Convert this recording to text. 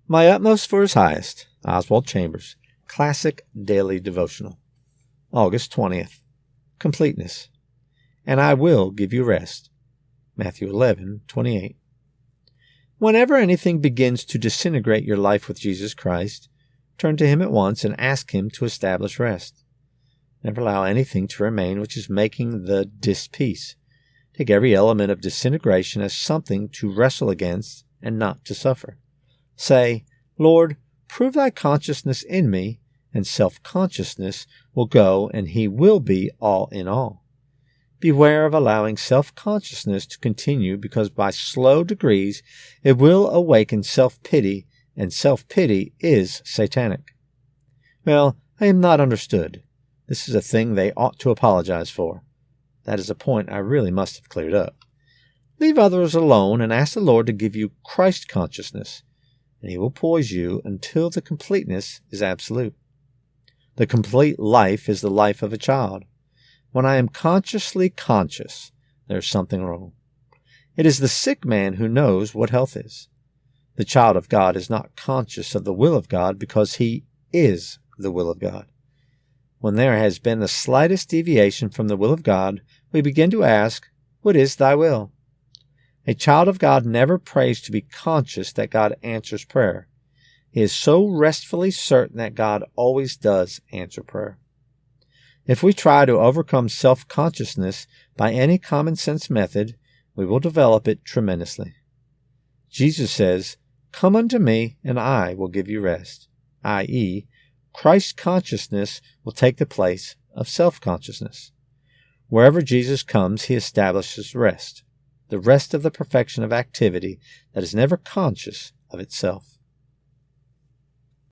My Utmost for His Highest, Oswald Chambers, Classic Daily Devotional. August 20th. Completeness. And I will give you rest. Matthew 11:28. Whenever anything begins to disintegrate your life with Jesus Christ, turn to Him at once and ask Him to establish rest. Never allow anything to remain which is making the dis-peace. Take every element of disintegration as something to wrestle against and not to suffer. Say, Lord, prove Thy consciousness in me, and self-consciousness will go, and He will be all in all. Beware of allowing self-consciousness to continue, because by slow degrees it will awaken self-pity, and self-pity is satanic. Well, I am not understood. This is a thing they ought to apologize for. That is a point I really must have cleared up. Leave others alone and ask the Lord to give you Christ consciousness, and He will poise you until the completeness is absolute. The complete life is the life of a child. When I am consciously conscious, there is something wrong. It is the sick man who knows what health is. The child of God is not conscious of the will of God because he is the will of God. When there has been the slightest deviation from the will of God, we begin to ask, what is Thy will? A child of God never prays to be conscious that God answers prayer. He is so restfully certain that God always does answer prayer. If we try to overcome self-consciousness by any common-sense method, we will develop it tremendously. Jesus says, "Come unto me, and I will give you rest," i.e., Christ consciousness will take the place of self-consciousness. Wherever Jesus comes, He establishes rest, the rest of the perfection of activity that is never conscious of itself.